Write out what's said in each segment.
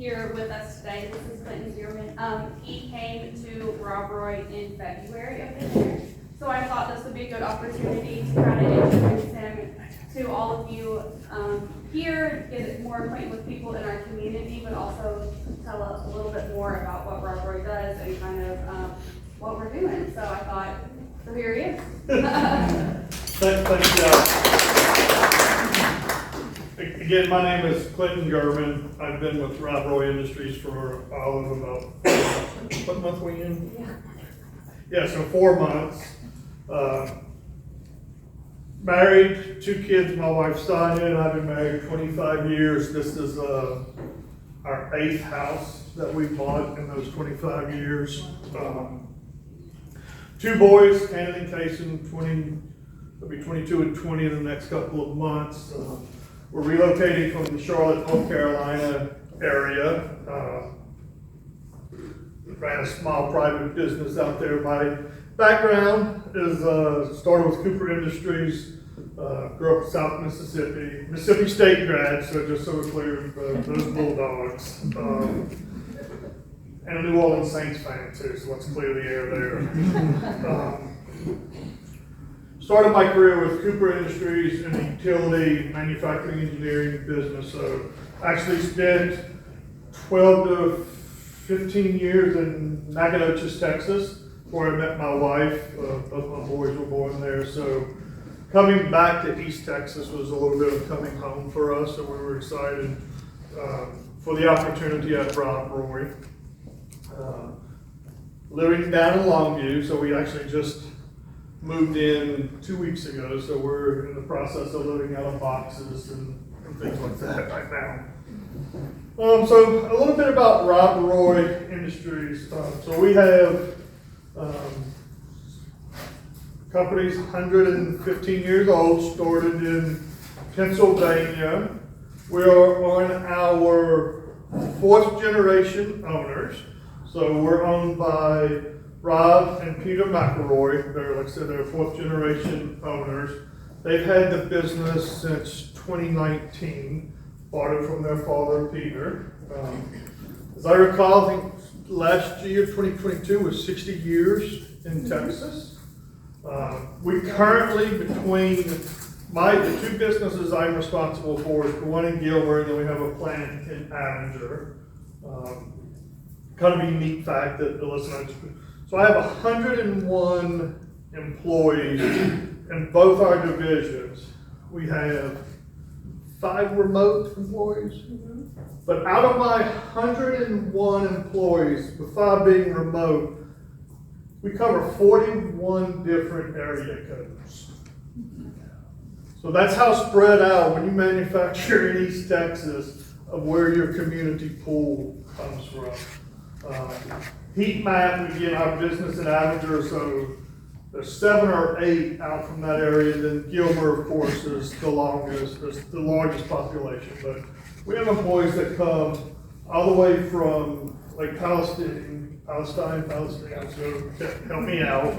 here with us today. This is Clinton Gehrmann. He came to Robroy in February of this year, so I thought this would be a good opportunity to kind of introduce him to all of you here, get more acquainted with people in our community, but also tell us a little bit more about what Robroy does and kind of what we're doing. So I thought, so here he is. Thanks, Again, my name is Clinton Gehrmann. I've been with Robroy Industries for all of about, what month were you in? Yeah, so 4 months. Married, 2 kids, my wife Sonia, and I've been married 25 years. This is our 8th house that we bought in those 25 years. 2 boys, Cannon and Kaysen, they'll be 22 and 20 in the next couple of months. We're relocating from the Charlotte, North Carolina area. Ran a small private business out there. My background is started with Cooper Industries, grew up in South Mississippi, Mississippi State grad, so just so we're clear, those Bulldogs. And a New Orleans Saints fan too, so let's clear the air there. Started my career with Cooper Industries in the utility manufacturing engineering business. So actually spent 12 to 15 years in Nacogdoches, Texas, where I met my wife. Both my boys were born there. So coming back to East Texas was a little bit of coming home for us. So we were excited for the opportunity at Robroy. Living down in Longview, so we actually just moved in 2 weeks ago, so we're in the process of living out of boxes and things like that right now. So a little bit about Robroy Industries. So we have companies 115 years old, started in Pennsylvania. We are on our 4th generation owners. So we're owned by Rob and Peter McElroy. They're, like I said, they're 4th generation owners. They've had the business since 2019, bought it from their father, Peter. As I recall, I think last year, 2022, was 60 years in Texas. We currently, between the 2 businesses I'm responsible for, is the one in Gilmer, and then we have a plant in Avenger. Kind of a unique fact that the listeners. So I have 101 employees in both our divisions. We have 5 remote employees, but out of my 101 employees, with 5 being remote, we cover 41 different area codes. So that's how spread out when you manufacture in East Texas of where your community pool comes from. Heat map, again, our business in Avenger, so there's 7 or 8 out from that area. Then Gilmer, of course, is the largest population. But we have employees that come all the way from like Palestine, so help me out.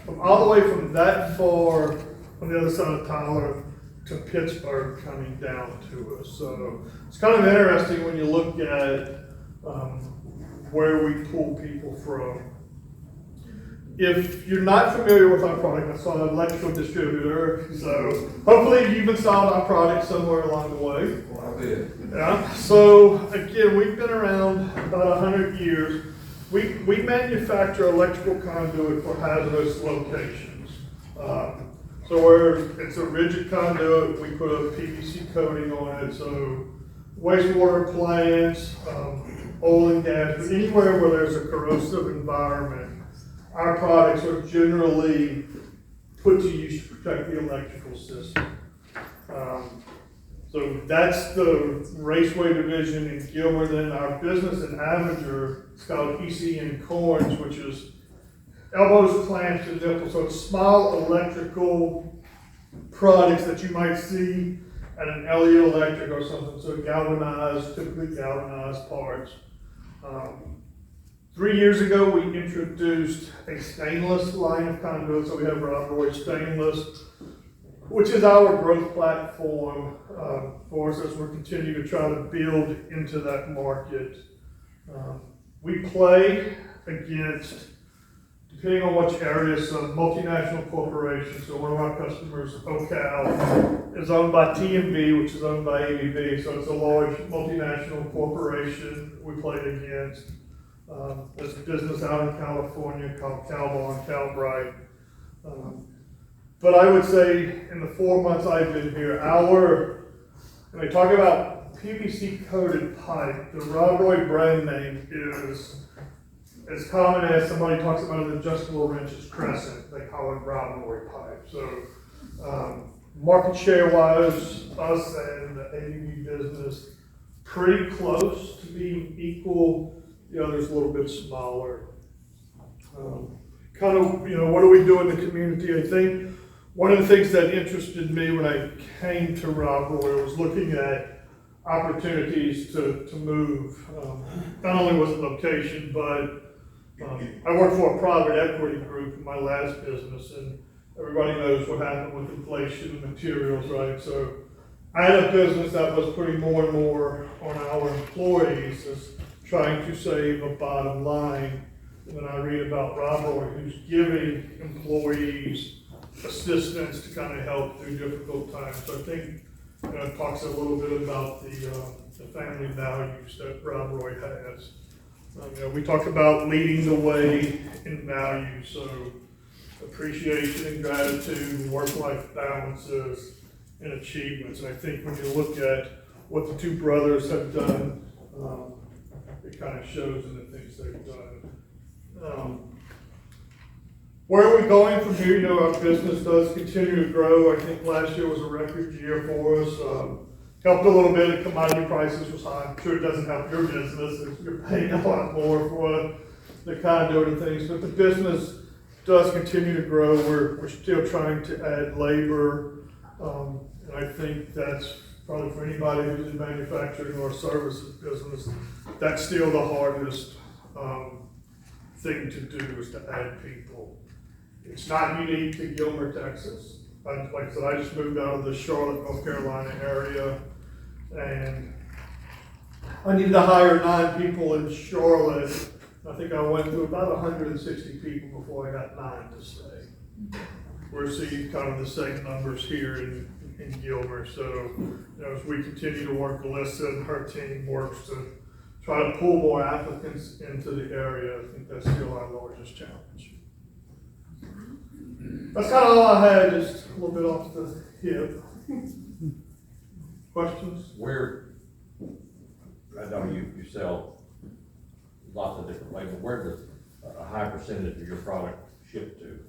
From all the way from that far on the other side of Tyler to Pittsburgh coming down to us. So it's kind of interesting when you look at where we pull people from. If you're not familiar with our product, I saw an electrical distributor, so hopefully you've installed our product somewhere along the way. Well, I did. Yeah. So again, we've been around about 100 years. We manufacture electrical conduit for hazardous locations. So it's a rigid conduit, we put a PVC coating on it, so wastewater plants, oil and gas, but anywhere where there's a corrosive environment, our products are generally put to use to protect the electrical system. So that's the Raceway division in Gilmer. Then our business in Avenger is called ECN Corns, which is elbows, clamps, and nipples. So it's small electrical products that you might see at an Elliott Electric or something. So typically galvanized parts. 3 years ago, we introduced a stainless line of conduit. So we have Robroy stainless. which is our growth platform for us as we're continuing to try to build into that market. We play against, depending on which area, some multinational corporations. So one of our customers, OCal, is owned by TMB, which is owned by ABB. So it's a large multinational corporation we played against. There's a business out in California called Calbright. But I would say in the 4 months I've been here, when they talk about PVC coated pipe, the Robroy brand name is as common as somebody talks about an adjustable wrenches crescent. They call it Robroy pipe. So market share wise, us and the ABB business pretty close to being equal. The other's a little bit smaller. Kind of, what do we do in the community? I think one of the things that interested me when I came to Robroy was looking at opportunities to move. Not only was it location, but I worked for a private equity group in my last business, and everybody knows what happened with inflation and materials, right? So I had a business that was putting more and more on our employees as trying to save a bottom line. And then I read about Robroy, who's giving employees assistance to kind of help through difficult times. So I think it talks a little bit about the family values that Robroy has. We talk about leading the way in values, so appreciation and gratitude, work-life balances, and achievements. And I think when you look at what the two brothers have done, it kind of shows in the things they've done. Where are we going from here? Our business does continue to grow. I think last year was a record year for us. Helped a little bit, commodity prices was high. I'm sure it doesn't help your business. You're paying a lot more for the conduit and things, but the business does continue to grow. We're still trying to add labor. And I think that's probably for anybody who's in manufacturing or services business, that's still the hardest thing to do is to add people. It's not unique to Gilmer, Texas. Like I said, I just moved out of the Charlotte, North Carolina area, and I needed to hire 9 people in Charlotte. I think I went through about 160 people before I got 9 to stay. We're seeing kind of the same numbers here in Gilmer. So, as we continue to work, Alyssa and her team works to try to pull more applicants into the area. I think that's still our largest challenge. That's kind of all I had, just a little bit off the hip. Questions? I know you sell lots of different ways, but where does a high percentage of your product ship to?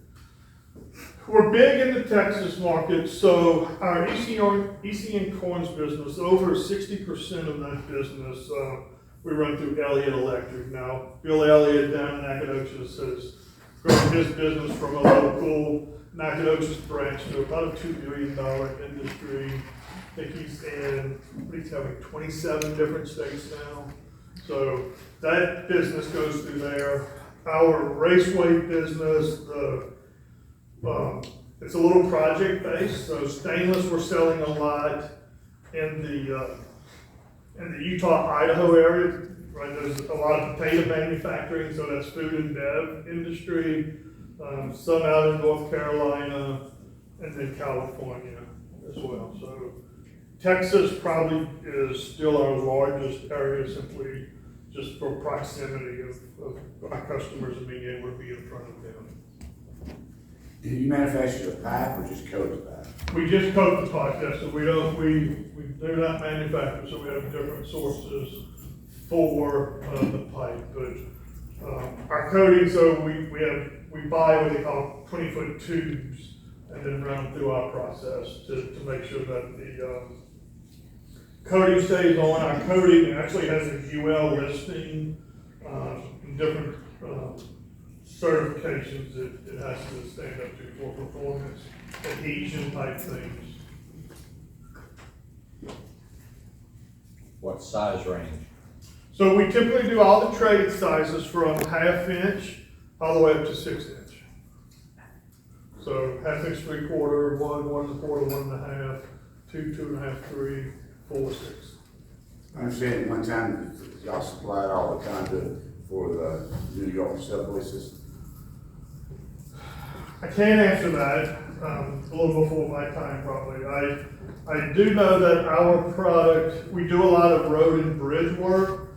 We're big in the Texas market, so our ECN Corns business, over 60% of that business, we run through Elliott Electric. Now, Bill Elliott down in Nacogdoches has grown his business from a local Nacogdoches branch to about a $2 billion industry. I think he's in, 27 different states now. So that business goes through there. Our Raceway business, it's a little project based. So stainless, we're selling a lot in the Utah, Idaho area. Right, there's a lot of potato manufacturing, so that's food and bev industry. Some out in North Carolina, and then California as well. So Texas probably is still our largest area, simply just for proximity of our customers and being able to be in front of them. Do you manufacture the pipe or just coat the pipe? We just coat the pipe, yes. So we do not manufacture, so we have different sources for the pipe. But our coating, so we buy what they call 20-foot tubes and then run them through our process to make sure that the coating stays on. Our coating actually has a UL listing, different certifications it has to stand up to for performance, adhesion type things. What size range? So we typically do all the trade sizes from 1/2 inch all the way up to 6 inch. So 1/2 inch, 3/4, 1, 1 1/4, 1 1/2, 2, 2 1/2, 3, 4, 6. I understand at one time y'all supplied all the conduit for the New York subway system. I can't answer that, a little before my time probably. I do know that our product, we do a lot of road and bridge work.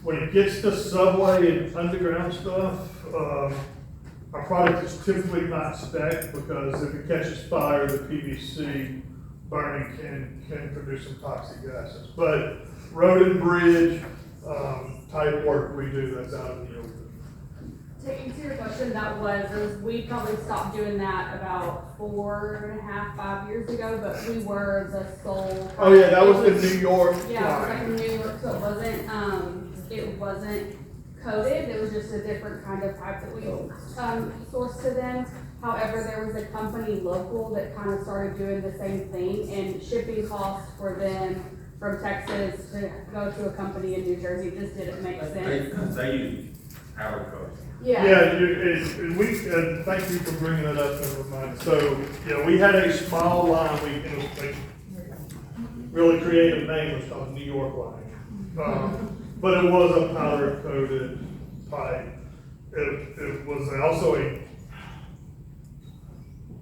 When it gets to subway and underground stuff, our product is typically not spec'd because if it catches fire, the PVC burning can produce some toxic gases. But road and bridge, type work we do, that's out in the open. To answer your question, we probably stopped doing that about 4.5, 5 years ago, but we were the sole. Oh yeah, that was It the New York Yeah, it was like line. a New York, so it wasn't coated, it was just a different kind of pipe that we, sourced to them. However, there was a company local that kind of started doing the same thing, and shipping costs for them from Texas to go to a company in New Jersey just didn't make sense. They use powder coat. Yeah, Thank you for bringing it up and reminding. So, yeah, we had a small line, we really creative name, it was called New York line. But it was a powder coated pipe. It was also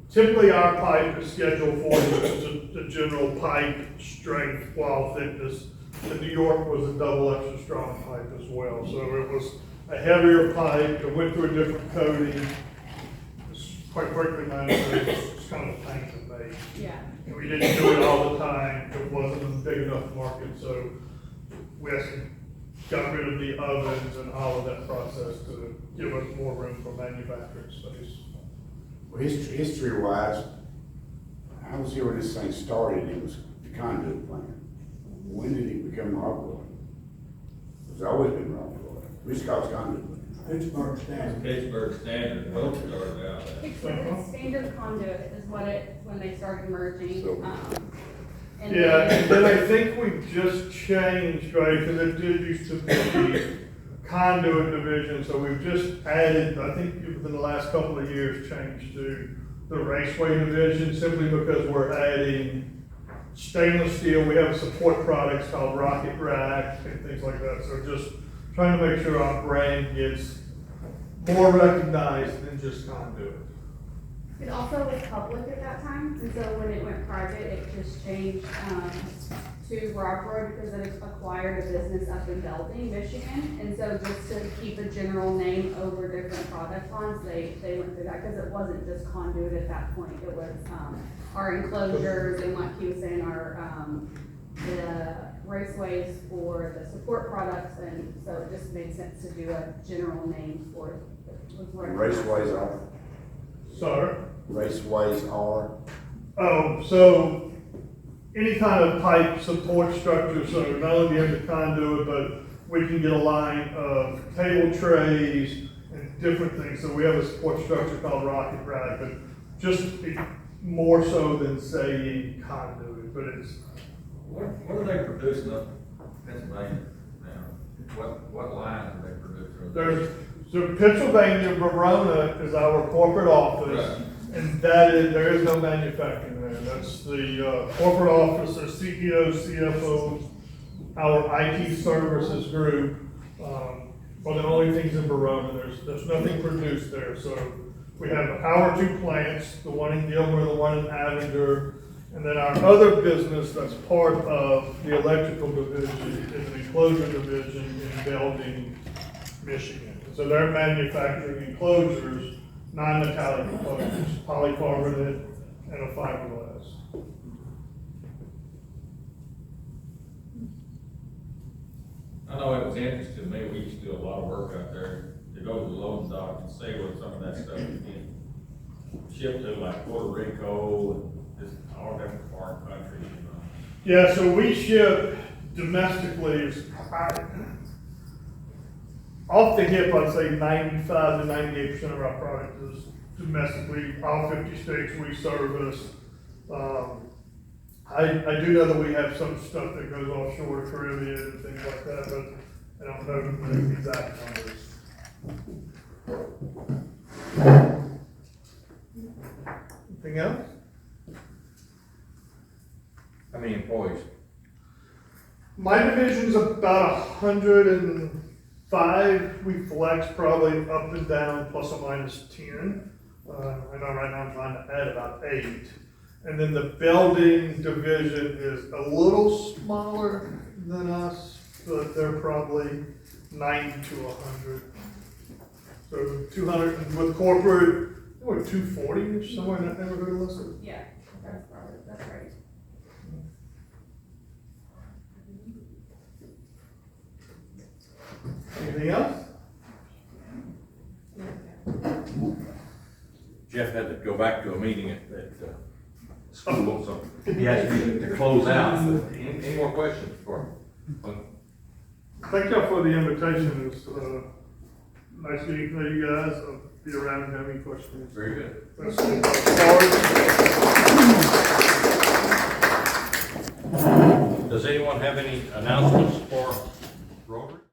typically our pipe is scheduled for the general pipe strength, wall thickness. The New York was a double extra strong pipe as well, so it was a heavier pipe, it went through a different coating. It's quite quickly manufactured, it's kind of a pain to make. yeah. And we didn't do it all the time, it wasn't a big enough market, so we actually got rid of the ovens and all of that process to give us more room for manufacturing space. Well, history-wise, I was here when this thing started, it was the conduit plant. When did it become Robroy? It's always been Robroy. We just call it conduit plant. Pittsburgh standard. Pittsburgh Standard, both started out. Except standard conduit is when they started merging. So- And Yeah, then- and then I think we just changed, right, because it did used to be conduit division, so we've just added, I think within the last couple of years, changed to the Raceway division, simply because we're adding stainless steel, we have support products called Rocket Rack and things like that, so just trying to make sure our brand gets more recognized than just conduit. It also was public at that time, and so when it went private, it just changed, to Robroy because it acquired a business up in Belding, Michigan. And so just to keep a general name over different product lines, they went through that, because it wasn't just conduit at that point. It was, our enclosures, and like he was saying, the raceways for the support products, and so it just made sense to do a general name for it. Raceways are, Sir? are, Oh, so any kind of pipe support structure, so not only do you have the conduit, but we can get a line of cable trays and different things. So we have a support structure called Rocket Rack, but just more so than saying conduit, but it's. What are they producing up in Pennsylvania now? What lines are they producing? So Pennsylvania, Verona is our corporate office. Right. And there is no manufacturing there. That's the corporate office, our CEO, CFO, our IT services group. Are the only things in Verona. There's nothing produced there. So we have our two plants, the one in Gilmer, the one in Avenger, and then our other business that's part of the electrical division is an enclosure division in Belding, Michigan. So they're manufacturing enclosures, non-metallic enclosures, polycarbonate and a fiberglass. I know it was interesting to me, we used to do a lot of work out there, to go to the loading dock and see where some of that stuff is getting shipped to, like Puerto Rico and just all different foreign countries, you know. Yeah, so we ship domestically, off the hip, I'd say 95 to 98% of our product is domestically, all 50 states we service. I do know that we have some stuff that goes offshore to Caribbean and things like that, but I don't know the exact numbers. Anything else? How many employees? My division's about 105. We flex probably up and down, plus or minus 10. I know right now I'm trying to add about 8. And then the building division is a little smaller than us, but they're probably 90 to 100. So 200, and with corporate, what, 240-ish, somewhere in that neighborhood, Alyssa? Yeah, that's right. Anything else? Jeff had to go back to a meeting at school, so he asked me to close out. Any more questions for him? Thank y'all for the invitation. It's nice to meet you guys. I'll be around if you have any questions. Very good. Does anyone have any announcements for